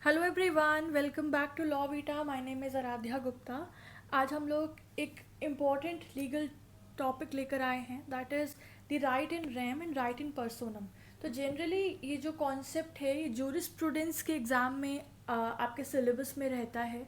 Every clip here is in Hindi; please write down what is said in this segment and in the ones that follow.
Hello everyone, welcome back to Law Vita. My name is Aaradhya Gupta. आज हम लोग एक इम्पॉर्टेंट लीगल टॉपिक लेकर आए हैं, that is the right in rem and right in personam. तो जनरली ये जो कॉन्सेप्ट है ये जूरिस्प्रूडेंस के एग्ज़ाम में आपके सिलेबस में रहता है,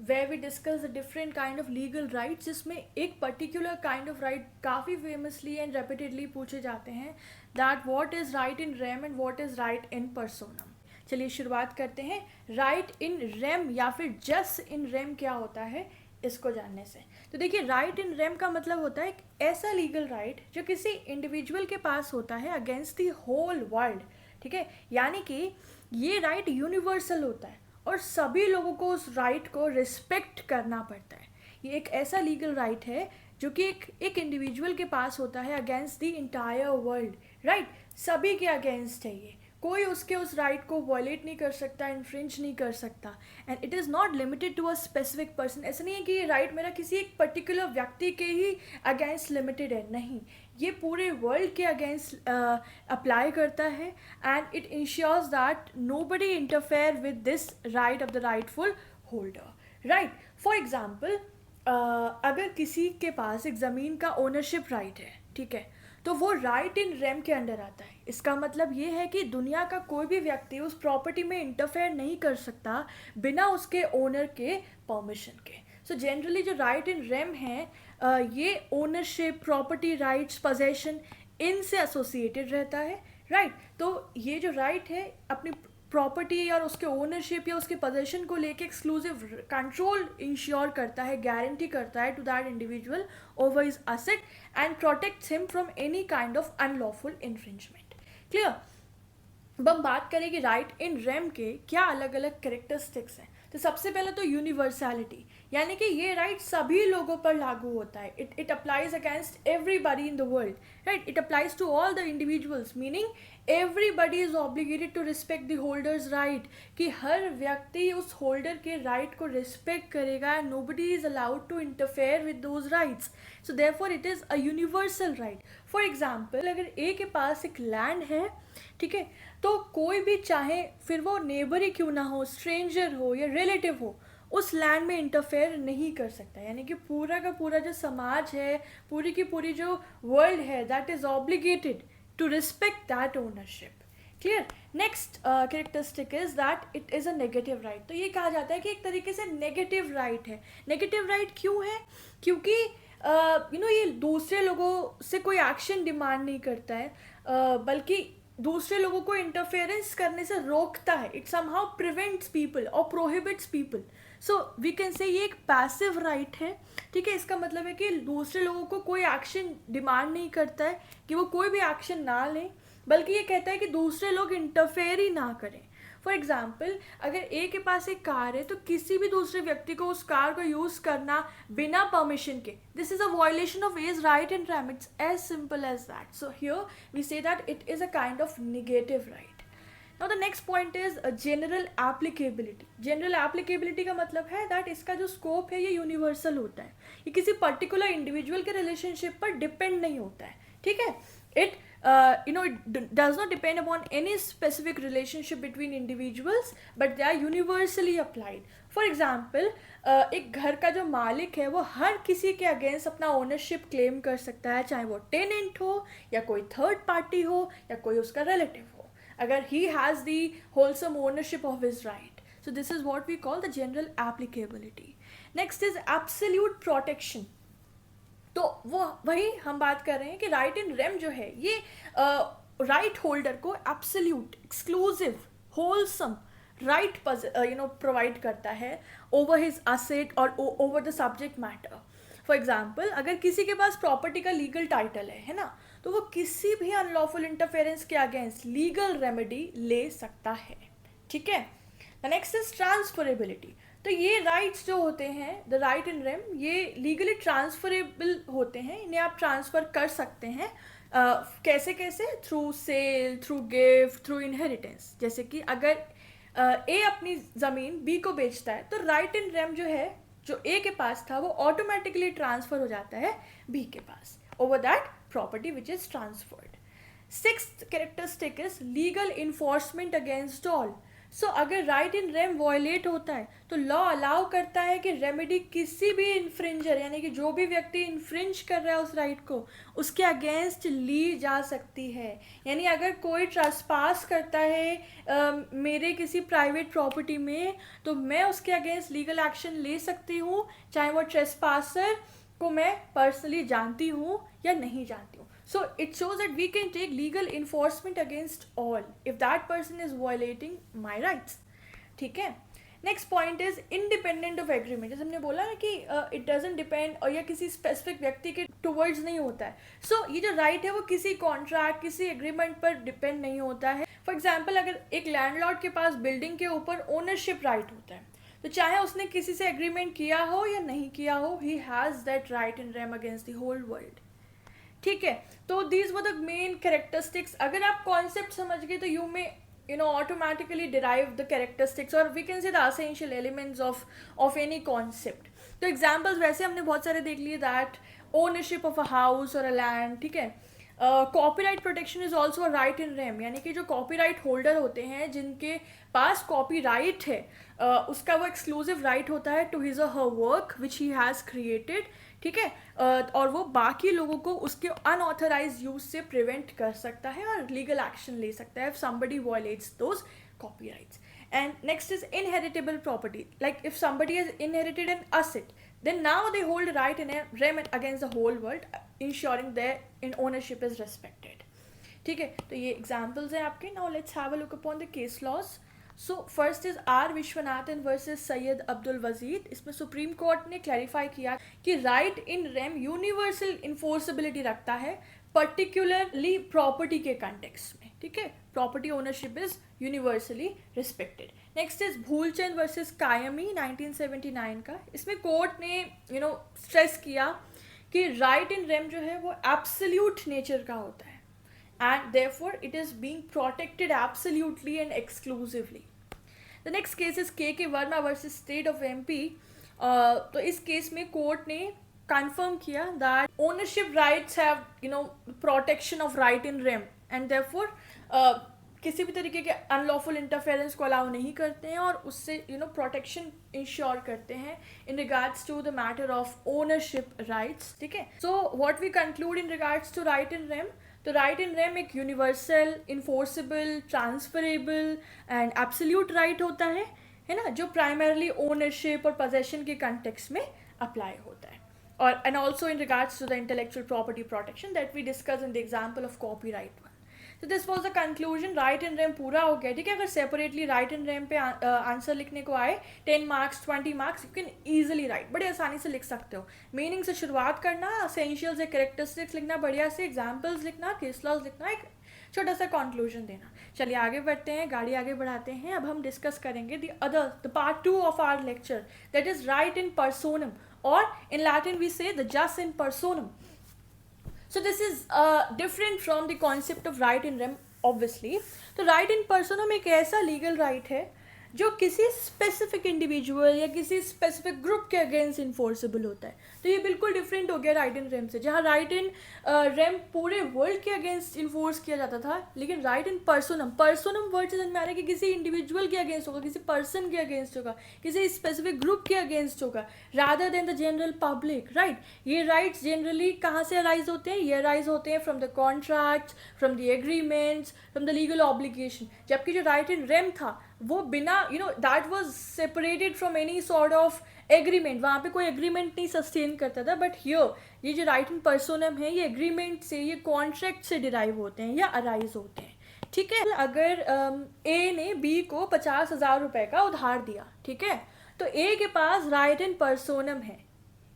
where we discuss the different kind of legal rights, जिसमें एक particular kind of right काफ़ी famously and repeatedly पूछे जाते हैं, that what is right in rem and what is right in personam। चलिए शुरुआत करते हैं। राइट इन रेम या फिर जस्ट इन रेम क्या होता है इसको जानने से। तो देखिए, राइट इन रेम का मतलब होता है एक ऐसा लीगल राइट जो किसी इंडिविजुअल के पास होता है अगेंस्ट द होल वर्ल्ड। ठीक है, यानी कि ये राइट यूनिवर्सल होता है और सभी लोगों को उस राइट को रिस्पेक्ट करना पड़ता है। ये एक ऐसा लीगल राइट है जो कि एक इंडिविजुअल के पास होता है against the entire world. Right, सभी के अगेंस्ट है ये, कोई उसके उस राइट को वॉयलेट नहीं कर सकता, इन्फ्रिंज नहीं कर सकता। And it is not limited to a specific person. ऐसा नहीं है कि ये राइट मेरा किसी एक पर्टिकुलर व्यक्ति के ही अगेंस्ट लिमिटेड है, नहीं, ये पूरे वर्ल्ड के अगेंस्ट अप्लाई करता है। And it ensures that nobody interfere with this right of the rightful holder. Right, for example, अगर किसी के पास एक ज़मीन का ओनरशिप राइट है, ठीक है, तो वो राइट इन रेम के अंडर आता है। इसका मतलब ये है कि दुनिया का कोई भी व्यक्ति उस प्रॉपर्टी में इंटरफेयर नहीं कर सकता बिना उसके ओनर के परमिशन के। सो जनरली जो राइट इन रेम है, ये ओनरशिप, प्रॉपर्टी राइट्स, पोजेशन, इनसे एसोसिएटेड रहता है। राइट, तो ये जो राइट है अपनी प्रॉपर्टी और उसके ओनरशिप या उसके पोजेशन को लेके एक्सक्लूसिव कंट्रोल इंश्योर करता है, गारंटी करता है to that individual over his asset and protects him from any kind of unlawful infringement. Clear. अब हम बात करें कि राइट इन रेम के क्या अलग अलग कैरेक्टरिस्टिक्स हैं। तो सबसे पहले तो यूनिवर्सैलिटी, यानी कि ये राइट सभी लोगों पर लागू होता है। It applies against everybody in the world. Right, it applies to all the individuals, meaning everybody is obligated to respect the holders right, कि हर व्यक्ति उस होल्डर के राइट को रिस्पेक्ट करेगा and nobody is allowed to interfere with those rights. So therefore it is a universal right. For example, अगर ए के पास एक लैंड है, ठीक है, तो कोई भी चाहे फिर वो नेबर ही क्यों ना हो, स्ट्रेंजर हो या रिलेटिव हो, उस लैंड में इंटरफेयर नहीं कर सकता। यानी कि पूरा का पूरा जो समाज है, पूरी की पूरी जो वर्ल्ड है, that is obligated to respect that ownership. Clear. Next characteristic is that it is a negative right. तो ये कहा जाता है कि एक तरीके से नेगेटिव राइट है। नेगेटिव राइट क्यों है? क्योंकि ये दूसरे लोगों से कोई एक्शन डिमांड नहीं करता है, बल्कि दूसरे लोगों को इंटरफेरेंस करने से रोकता है। इट समहाउ प्रिवेंट्स पीपल और prohibits people. So we can say ये एक पैसिव राइट है। ठीक है, इसका मतलब है कि दूसरे लोगों को कोई एक्शन डिमांड नहीं करता है कि वो कोई भी एक्शन ना लें, बल्कि ये कहता है कि दूसरे लोग इंटरफेयर ही ना करें। फॉर एग्जाम्पल, अगर ए के पास एक कार है तो किसी भी दूसरे व्यक्ति को उस कार को यूज़ करना बिना परमिशन के, this is a violation of A's right in rem. It's as simple as that. So here we say that it is a kind of negative right. Now the next point is general applicability. General applicability का मतलब है दैट इसका जो स्कोप है ये यूनिवर्सल होता है, ये किसी पर्टिकुलर इंडिविजुअल के रिलेशनशिप पर डिपेंड नहीं होता है। ठीक है, it it does not depend upon any specific relationship between individuals, but they are universally applied. For example, एक घर का जो मालिक है वो हर किसी के अगेंस्ट अपना ओनरशिप क्लेम कर सकता है, चाहे वो टेनेंट हो या कोई थर्ड पार्टी हो या कोई उसका रिलेटिव हो, अगर he has the wholesome ownership of his right. So this is what we call the general applicability. Next is absolute protection. तो वो वही हम बात कर रहे हैं कि राइट इन रेम जो है ये राइट होल्डर को absolute, exclusive, wholesome right provide करता है ओवर हिज असेट और over the subject matter. For example, अगर किसी के पास प्रॉपर्टी का लीगल टाइटल है ना, तो वो किसी भी अनलॉफुल इंटरफेरेंस के अगेंस्ट लीगल रेमेडी ले सकता है। ठीक है। The next is transferability. तो ये राइट्स जो होते हैं, द राइट इन रेम, ये लीगली ट्रांसफरेबल होते हैं, इन्हें आप ट्रांसफ़र कर सकते हैं। कैसे कैसे? Through sale, through gift, through inheritance. जैसे कि अगर ए अपनी ज़मीन बी को बेचता है तो राइट इन रेम जो है, जो ए के पास था, वो ऑटोमेटिकली ट्रांसफ़र हो जाता है बी के पास over that property which is transferred. Sixth characteristic is legal enforcement against all. So अगर राइट इन रेम वायलेट होता है तो लॉ अलाउ करता है कि रेमेडी किसी भी इन्फ्रिंजर यानी कि जो भी व्यक्ति इन्फ्रिंज कर रहा है उस राइट को उसके अगेंस्ट ली जा सकती है। यानी अगर कोई ट्रेसपास करता है मेरे किसी प्राइवेट प्रॉपर्टी में तो मैं उसके अगेंस्ट लीगल एक्शन ले सकती हूँ, चाहे वो ट्रेसपासर को मैं पर्सनली जानती हूँ या नहीं जानती हूँ। So it shows that we can take legal enforcement against all if that person is violating my rights. ठीक है। Next point is independent of agreement. जैसे हमने बोला ना कि इट डजेंट डिपेंड और या किसी स्पेसिफिक व्यक्ति के टुवर्ड्स नहीं होता है। सो ये जो राइट है वो किसी कॉन्ट्रैक्ट किसी एग्रीमेंट पर डिपेंड नहीं होता है। फॉर एग्जाम्पल अगर एक लैंडलॉर्ड के पास बिल्डिंग के ऊपर ओनरशिप राइट होता है तो चाहे उसने किसी से एग्रीमेंट किया हो या नहीं किया हो, he has that right in rem against the whole world. ठीक है, तो these were the main characteristics. अगर आप कॉन्सेप्ट समझ गए तो you may automatically derive the characteristics or we can say the essential elements of any concept. तो examples वैसे हमने बहुत सारे देख लिए, that ownership of a house or a land, ठीक है। Copyright protection is also a right in rem, यानी कि जो कॉपीराइट होल्डर होते हैं जिनके पास कॉपीराइट है उसका वो एक्सक्लूसिव राइट होता है टू हिज और her work which he has created, ठीक है। और वो बाकी लोगों को उसके अनऑथराइज यूज से प्रिवेंट कर सकता है और लीगल एक्शन ले सकता है if somebody violates those copyrights. And next is inheritable property. Like if somebody has inherited an asset, then now they hold a right in a rem against the whole world, ensuring their in ownership is respected. ठीक है, तो ये एग्जाम्पल्स हैं आपके. Now let's have a look upon the case laws. So first is R Viswanathan versus Syed Abdul Wajid. इसमें सुप्रीम कोर्ट ने क्लैरिफाई किया कि right in rem universal enforceability रखता है, पर्टिकुलरली प्रॉपर्टी के कंटेक्स्ट में, ठीक है. Property ownership is universally respected. Next is Bhoolchand versus Kayami 1979 का. इसमें कोर्ट ने स्ट्रेस किया कि राइट इन रेम जो है वो एब्सोल्यूट नेचर का होता है and therefore it is being protected absolutely and exclusively. The next case is K.K. Verma versus State of MP. तो इस केस में कोर्ट ने कंफर्म किया that ownership rights have protection of right in rem and therefore किसी भी तरीके के अनलॉफुल इंटरफेरेंस को अलाउ नहीं करते हैं और उससे प्रोटेक्शन इंश्योर करते हैं in regards to the matter of ownership rights, ठीक है. So what we conclude in regards to right in rem, तो राइट इन रेम एक universal, enforceable, transferable and absolute right होता है ना, जो प्राइमरली ओनरशिप और पोजेशन के कंटेक्स्ट में अप्लाई होता है. और and also in regards to the intellectual property protection that we discuss in the example of copyright one. तो this was the conclusion. Right in rem पूरा हो गया, ठीक है. अगर सेपरेटली राइट इन रेम पे आंसर लिखने को आए 10 marks 20 marks, you can easily write, बड़े आसानी से लिख सकते हो. मीनिंग से शुरुआत करना, असेंशियल्स या कैरेक्टरिस्टिक्स लिखना, बढ़िया से एग्जाम्पल्स लिखना, केस लॉज लिखना, एक छोटा सा कंक्लूजन देना. चलिए आगे बढ़ते हैं, गाड़ी आगे बढ़ाते हैं. अब हम डिस्कस करेंगे the part 2 of our lecture, that is right in personam, और in Latin we say the jus in पर्सोनम. So this is different from the concept of right in rem obviously. तो right in personam एक ऐसा legal right है जो किसी स्पेसिफिक इंडिविजुअल या किसी स्पेसिफिक ग्रुप के अगेंस्ट इन्फोर्सेबल होता है. तो ये बिल्कुल डिफरेंट हो गया राइट इन रेम से, जहाँ राइट इन रेम पूरे वर्ल्ड के अगेंस्ट इन्फोर्स किया जाता था, लेकिन राइट इन पर्सोनम वर्ड से समझ में आ रहा है कि किसी इंडिविजुअल के अगेंस्ट होगा, किसी पर्सन के अगेंस्ट होगा, किसी स्पेसिफिक ग्रुप के अगेंस्ट होगा, rather than the general public, right. ये राइट्स जनरली कहाँ से अराइज होते हैं? ये अराइज होते हैं from the contracts, from the agreements, from the legal obligation. जबकि जो राइट इन रेम था वो बिना that was separated from any sort of agreement, वहाँ पे कोई एग्रीमेंट नहीं सस्टेन करता था. बट हियर ये जो राइट इन पर्सोनम है ये एग्रीमेंट से, ये कॉन्ट्रैक्ट से डिराइव होते हैं या अराइज होते हैं, ठीक है. अगर ए ने बी को 50,000 रुपये का उधार दिया, ठीक है, तो ए के पास राइट इन पर्सोनम है.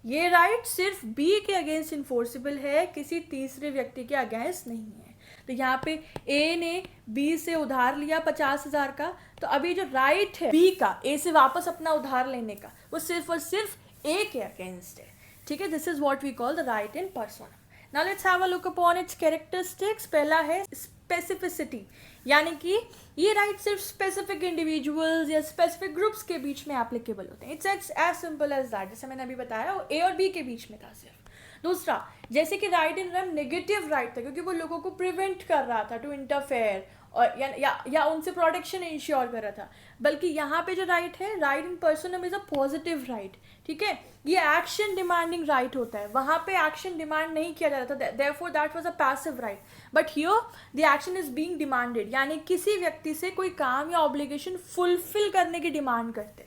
ये राइट सिर्फ बी के अगेंस्ट इन्फोर्सिबल है, किसी तीसरे व्यक्ति के अगेंस्ट नहीं है. तो यहाँ पे ए ने बी से उधार लिया 50,000 का, तो अभी जो राइट है बी का ए से वापस अपना उधार लेने का, वो सिर्फ और सिर्फ ए के अगेंस्ट है, ठीक है. This is what we call the right in personam. Now let's have a look upon its characteristics. पहला है स्पेसिफिसिटी, यानी कि ये राइट सिर्फ स्पेसिफिक इंडिविजुअल्स या स्पेसिफिक ग्रुप्स के बीच में एप्लीकेबल होते हैं. It's as simple as that, जैसे मैंने अभी बताया ए और बी के बीच में था सिर्फ. दूसरा, जैसे कि right in RAM negative right था क्योंकि वो लोगों को प्रिवेंट कर रहा था टू इंटरफेयर और या उनसे प्रोटेक्शन इंश्योर कर रहा था, बल्कि यहाँ पे जो राइट है, right in personam is a positive right, ठीक है, ये एक्शन डिमांडिंग राइट होता है, वहाँ पे एक्शन डिमांड नहीं किया जा रहा था, therefore that was a passive right, but here the action is being demanded, यानी किसी व्यक्ति से कोई काम या ऑब्लिगेशन फुलफिल करने की डिमांड करते हैं.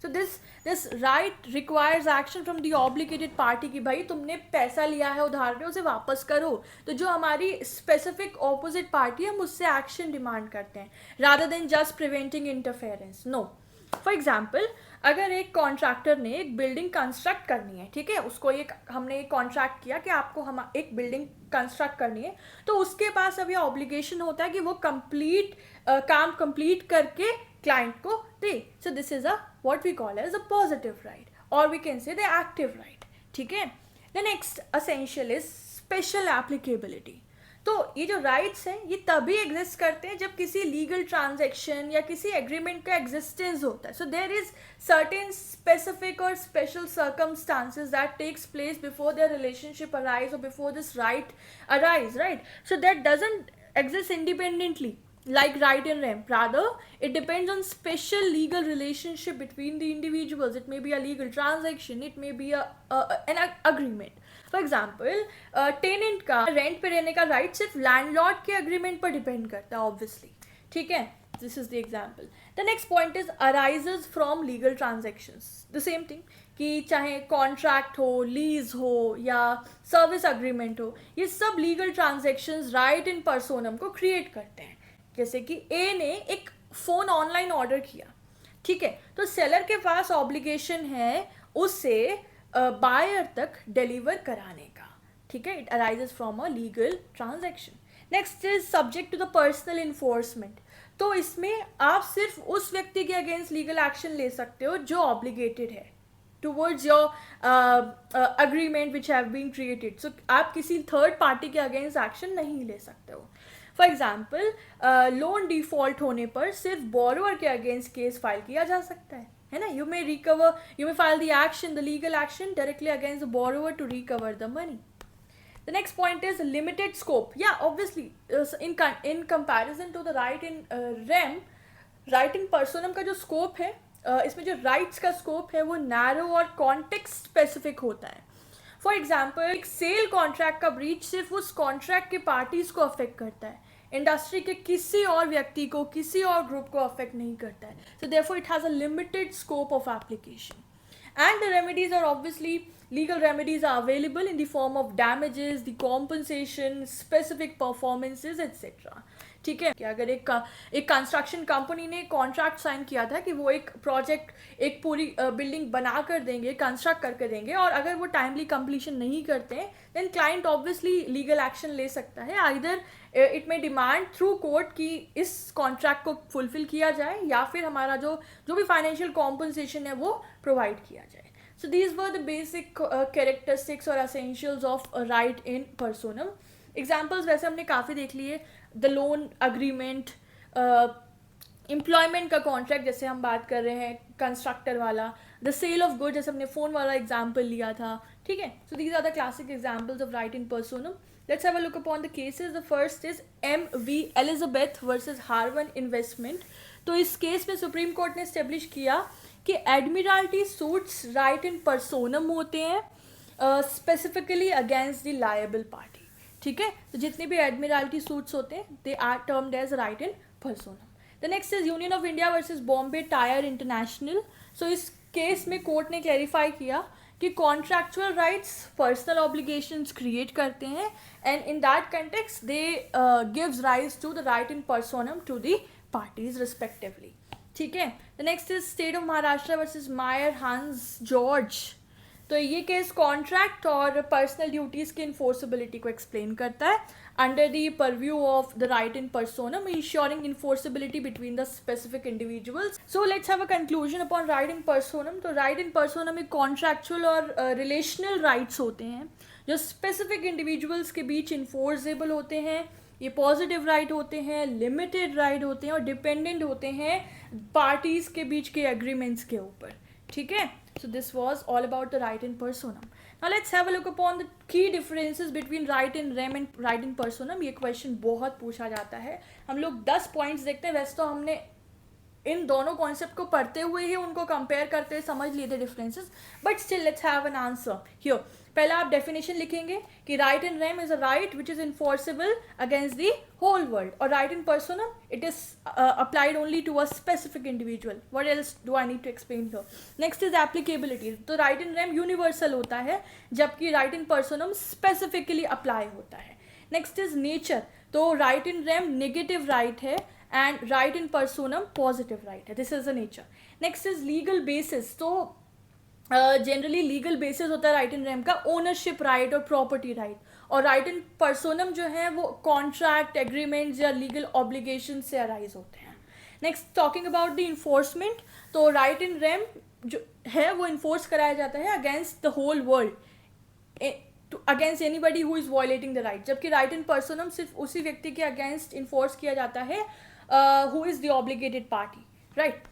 So this right requires action from the obligated party कि भाई तुमने पैसा लिया है उधार पे, उसे वापस करो. तो जो हमारी स्पेसिफिक ऑपोजिट पार्टी है, हम उससे एक्शन डिमांड करते हैं rather than just preventing interference. No. For example, अगर एक कॉन्ट्रैक्टर ने एक बिल्डिंग कंस्ट्रक्ट करनी है, ठीक है, उसको हमने एक कॉन्ट्रैक्ट किया कि आपको हम एक बिल्डिंग कंस्ट्रक्ट करनी है, तो उसके पास अब ये ऑब्लिगेशन होता है कि वो काम कंप्लीट करके क्लाइंट को दे. So this is a what we call as a positive right, और we can say the active right. ठीक है. The next essential is special applicability. तो ये जो राइट्स हैं ये तभी एग्जिस्ट करते हैं जब किसी लीगल ट्रांजैक्शन या किसी एग्रीमेंट का एग्जिस्टेंस होता है. So there is certain specific और special circumstances that takes place before their relationship arise और before this right arise, right. So that doesn't exist independently like right in rem. Rather, it depends on special legal relationship between the individuals. It may be a legal transaction, it may be an agreement. For example, tenant का रेंट पे रहने का राइट सिर्फ लैंडलॉर्ड के अग्रीमेंट पर डिपेंड करता है, ऑब्वियसली. ठीक है, this is the example. The next point is arises from legal transactions. The same thing कि चाहे कॉन्ट्रैक्ट हो, लीज हो या सर्विस अग्रीमेंट हो, ये सब लीगल ट्रांजेक्शंस राइट इन पर्सोनम को क्रिएट करते हैं. जैसे कि ए ने एक फ़ोन ऑनलाइन ऑर्डर किया, ठीक है, तो सेलर के पास ऑब्लिगेशन है उसे बायर तक डिलीवर कराने का. ठीक है, it arises from a legal transaction. Next is subject to the personal enforcement. तो इसमें आप सिर्फ उस व्यक्ति के अगेंस्ट लीगल एक्शन ले सकते हो जो ऑब्लिगेटेड है towards your agreement which have been created. So आप किसी थर्ड पार्टी के अगेंस्ट एक्शन नहीं ले सकते हो. फॉर एग्जाम्पल, लोन डिफॉल्ट होने पर सिर्फ बोरोअर के अगेंस्ट केस फाइल किया जा सकता है ना. You may file the action, the legal action directly against the borrower to recover the money. The next point is limited scope. Yeah, obviously, in comparison to the right in rem, right in personam का जो scope है, इसमें जो rights का scope है वो narrow और context specific होता है. For example, एक sale contract का breach सिर्फ उस contract के parties को affect करता है, इंडस्ट्री के किसी और व्यक्ति को, किसी और ग्रुप को अफेक्ट नहीं करता है. So therefore it has a limited scope of application. And the remedies are obviously, legal remedies are available in the form of damages, the compensation, specific performances, etc. ठीक है, कि अगर एक कंस्ट्रक्शन कंपनी ने कॉन्ट्रैक्ट साइन किया था कि वो एक प्रोजेक्ट, एक पूरी बिल्डिंग बना कर देंगे, कंस्ट्रक्ट करके देंगे, और अगर वो टाइमली कंप्लीशन नहीं करते हैं, then client obviously legal action ले सकता है. Either it may demand through court कि इस कॉन्ट्रैक्ट को फुलफिल किया जाए, या फिर हमारा जो भी फाइनेंशियल कॉम्पनसेशन है वो प्रोवाइड किया जाए. So these were the basic characteristics और essentials of right in personam. Examples वैसे हमने काफ़ी देख लिए. द लोन अग्रीमेंट, एम्प्लॉयमेंट का कॉन्ट्रैक्ट जैसे हम बात कर रहे हैं कंस्ट्रक्टर वाला, द सेल ऑफ गुड जैसे हमने फ़ोन वाला एग्जाम्पल लिया था. ठीक है, so these are the classic examples of right in personam. Let's have a look upon the cases. The first is M.V. Elizabeth versus Harwan investment. तो इस केस में सुप्रीम कोर्ट ने इस्टेब्लिश किया कि admiralty suits right in personam होते हैं, specifically against the liable party. ठीक है, तो जितने भी एडमिरल्टी सूट्स होते हैं they are termed as right in personam. The next is union of India versus Bombay tyre international. So इस केस में कोर्ट ने क्लैरिफाई किया कि contractual rights personal obligations create करते हैं, and in that context they gives rise to the right in पर्सोनम to the parties respectively. ठीक है. The next is state of Maharashtra versus Mayer Hans George. तो ये केस कॉन्ट्रैक्ट और पर्सनल ड्यूटीज़ की इन्फोर्सिबिलिटी को एक्सप्लेन करता है under the purview of the right in personam, ensuring enforceability between the specific individuals. So let's have a conclusion upon right in personam. तो राइट इन पर्सोनम में कॉन्ट्रैक्चुअल और रिलेशनल राइट्स होते हैं जो स्पेसिफिक इंडिविजुअल्स के बीच इन्फोर्सेबल होते हैं. ये पॉजिटिव राइट होते हैं, लिमिटेड राइट होते हैं और डिपेंडेंट होते हैं पार्टीज़ के बीच के एग्रीमेंट्स के ऊपर. ठीक है, so this was all about the right in personam. Now let's have a look upon the key differences between right in rem and right in personam. ये क्वेश्चन बहुत पूछा जाता है. हम लोग 10 पॉइंट्स देखते हैं. वैसे तो हमने इन दोनों कॉन्सेप्ट को पढ़ते हुए ही उनको कंपेयर करते हुए समझ लिए थे differences, but still let's have an answer here. पहला आप डेफिनेशन लिखेंगे कि right in rem is a right which is enforceable against the whole world, और right in personam it is applied only to a specific individual. What else do I need to explain here? Next is applicability. तो राइट इन रेम यूनिवर्सल होता है, जबकि right in personam specifically apply होता है. Next is nature. तो right in RAM negative right है and right in personam positive right. This is the nature. Next is legal basis. तो जनरली लीगल बेसिस होता है राइट इन रेम का ओनरशिप राइट और प्रॉपर्टी राइट, और राइट इन पर्सोनम जो है वो कॉन्ट्रैक्ट एग्रीमेंट्स या लीगल ऑब्लिगेशन से अराइज होते हैं. Next talking about the enforcement. तो राइट इन रेम जो है वो इन्फोर्स कराया जाता है against the whole world, against anybody who is violating the right, जबकि राइट इन पर्सोनम सिर्फ उसी व्यक्ति के अगेंस्ट इन्फोर्स किया जाता है who is the obligated party, right?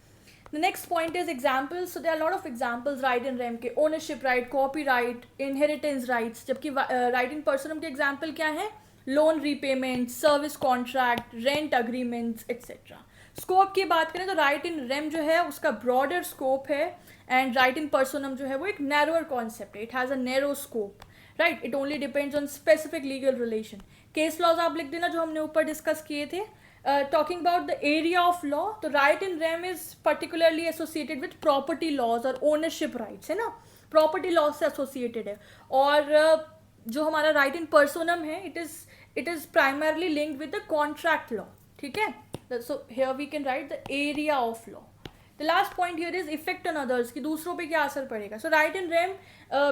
The next point is examples. So there are a lot of examples right in rem के. ownership right, copyright, inheritance rights. जबकि right in personam के example क्या है? loan repayment, service contract, rent agreements, etc. scope की बात करें तो right in rem जो है उसका broader scope है, and right in personam जो है वो एक narrower concept है. it has a narrow scope, right? it only depends on specific legal relation. case laws आप लिख देना जो हमने ऊपर डिस्कस किए थे. Talking about the area of law, तो right in rem is particularly associated with property laws और ownership rights, है ना? property laws से associated है. और जो हमारा right in personam है it is primarily linked with the contract law. ठीक है? So here we can write the area of law. The last point here is effect on others, कि दूसरों पे क्या असर पड़ेगा. So right in rem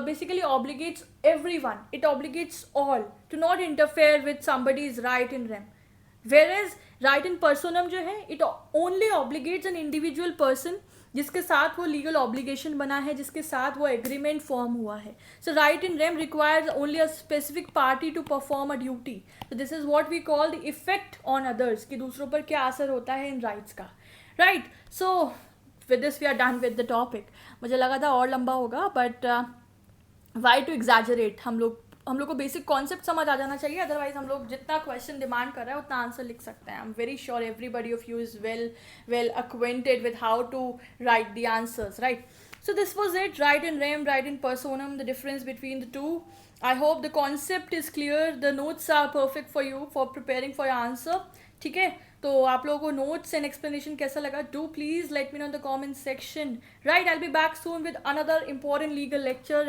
basically obligates everyone. It obligates all to not interfere with somebody's right in rem. Whereas right in personam जो है it only obligates an individual person जिसके साथ वो legal obligation बना है, जिसके साथ वो agreement form हुआ है. So right in rem requires only a specific party to perform a duty. So this is what we call the effect on others, कि दूसरों पर क्या असर होता है इन rights का, right? So with this we are done with the topic. मुझे लगा था और लंबा होगा, but why to exaggerate? हम लोग को बेसिक कॉन्सेप्ट समझ आ जाना चाहिए, अदरवाइज हम लोग जितना क्वेश्चन डिमांड कर रहे हैं उतना आंसर लिख सकते हैं. I am very sure everybody of you is well acquainted with how to write the answers, right? So this was it. Right in rem, right in personam, the difference between the two. I hope the concept is clear. The notes are perfect for you for preparing for your answer. ठीक है, तो आप लोगों को नोट्स एंड एक्सप्लेनेशन कैसा लगा? Do please let me know in the comment section. Right, I will be back soon with another important legal lecture.